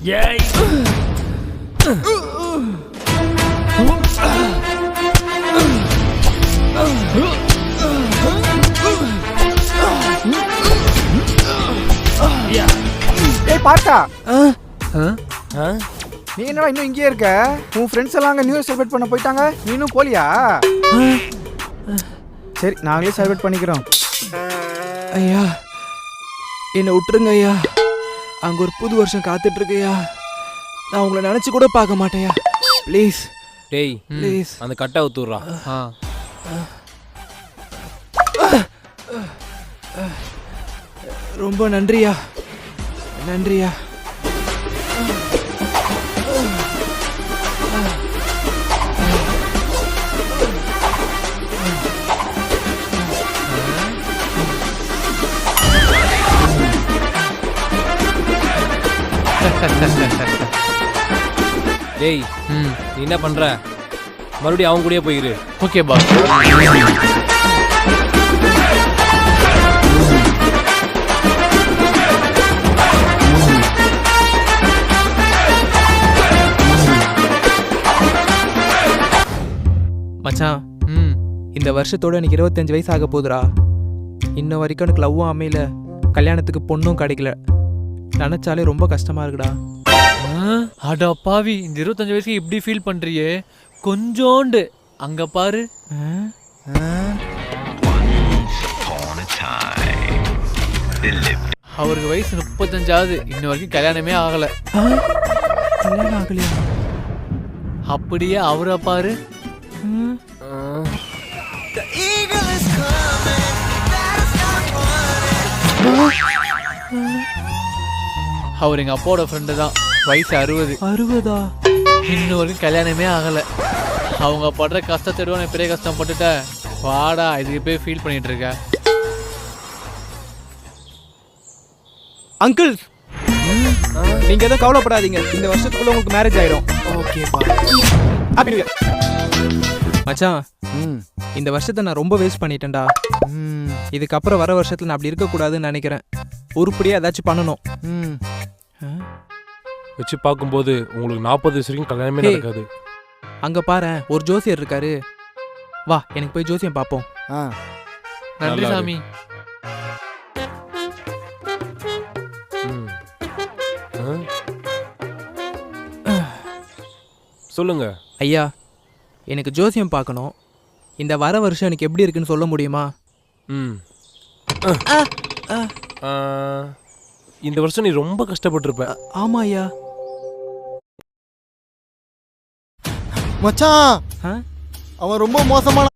ஏய் ஏய் பார்த்தா ஆ நீ என்னடா இன்னும் இங்கேயே இருக்க? உன் ஃப்ரெண்ட்ஸ் எல்லாம் அங்கே நியூ இயர் செலிப்ரேட் பண்ண போயிட்டாங்க, நீ இன்னும் போலியா? சரி நாங்களே செலிப்ரேட் பண்ணிக்கிறோம். ஐயா என்னை விட்டுருங்க ஐயா. அங்கே ஒரு புது வருஷம் காத்துட்டு இருக்கையா. நான் உங்களை நினச்சி கூட பார்க்க மாட்டேயா. ப்ளீஸ் டேய் ப்ளீஸ். அந்த கட்டை ஊத்துறா. ரொம்ப நன்றியா, நன்றியா. டேய் நீ என்ன பண்ற? மறுபடியும் அவங்க கூடயே போயிரு. Okay boss. மச்சான் இந்த வருஷத்தோட எனக்கு 25 வயசு ஆக போகுதுடா. இன்ன வரைக்கும் எனக்கு லவ்வும் அமையல, கல்யாணத்துக்கு பொண்ணும் கிடைக்கல. நினைச்சாலே ரொம்ப கஷ்டமா இருக்குடா. அட பாவி, இந்த 25 வயசுக்கு இப்படி ஃபீல் பண்றியே? கொஞ்சோண்டு அங்க பாரு. அவருக்கு வயசு 35ஆகுது, இன்ன வரைக்கும் கல்யாணமே ஆகல. கல்யாணம் ஆகலையா? அப்படியே அவரை பாரு. அவர் எங்க அப்பாவோட ஃப்ரெண்டு தான். வயசு 60. 60ஆ? இன்னும் வரைக்கும் கல்யாணமே ஆகல. அவங்க படுற கஷ்டத்தை விட நான் பெரிய கஷ்டம் பட்டுட்டேன். வாடா, இதுக்கு போய் ஃபீல் பண்ணிட்டு இருக்க. அங்கிள் நீங்க எதுவும் கவலைப்படாதீங்க, இந்த வருஷத்துக்குள்ள உங்களுக்கு மேரேஜ் ஆயிடும். ஓகேப்பா. ஹாப்பி நியூ இயர் மச்சான். இந்த வருஷத்தை நான் ரொம்ப வேஸ்ட் பண்ணிட்டேன்டா. இதுக்கப்புறம் வர வருஷத்துல நான் அப்படி இருக்கக்கூடாதுன்னு நினைக்கிறேன். உருப்படியா ஏதாச்சும் பண்ணணும். வச்சு பார்க்கும்போது உங்களுக்கு 40 வயசு வரைக்கும் கல்யாணமே நடக்காது. அங்க பாரு ஒரு ஜோசியர் இருக்காரு. வா எனக்கு போய் ஜோசியம் பார்ப்போம். நன்றி சாமி. சொல்லுங்க ஐயா, எனக்கு ஜோசியம் பார்க்கணும். இந்த வர வருஷம் எனக்கு எப்படி இருக்குன்னு சொல்ல முடியுமா? இந்த வருஷம் நீ ரொம்ப கஷ்டப்பட்டிருப்ப. ஆமா ஐயா. மச்சான் அவன் ரொம்ப மோசமான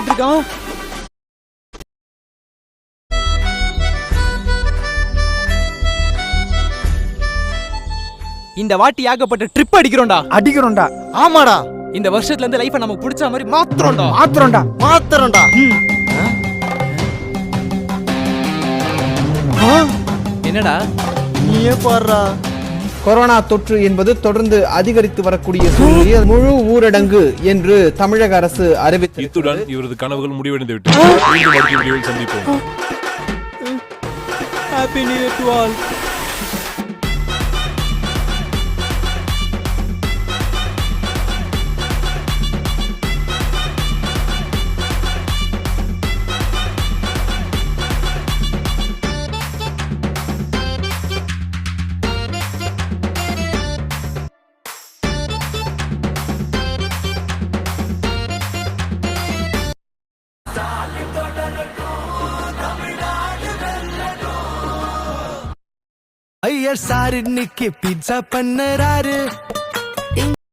இருக்கான். இந்த வாட்டி ஏகப்பட்ட ட்ரிப் அடிக்கிறோம்டா. ஆமாடா, இந்த வருஷத்துல இருந்து லைஃபை நமக்கு பிடிச்ச மாதிரி மாத்திரம்டா. என்னடா நீயே பாருடா. கொரோனா தொற்று என்பது தொடர்ந்து அதிகரித்து வரக்கூடிய சூழ்நிலையில் முழு ஊரடங்கு என்று தமிழக அரசு அறிவித்தது. இத்துடன் இவரது கனவுகள் முடிவடைந்து விட்டது. சந்திப்போம். Happy new year to all. Iyer sir இன்னைக்கு பீட்சா பண்ணறாரு.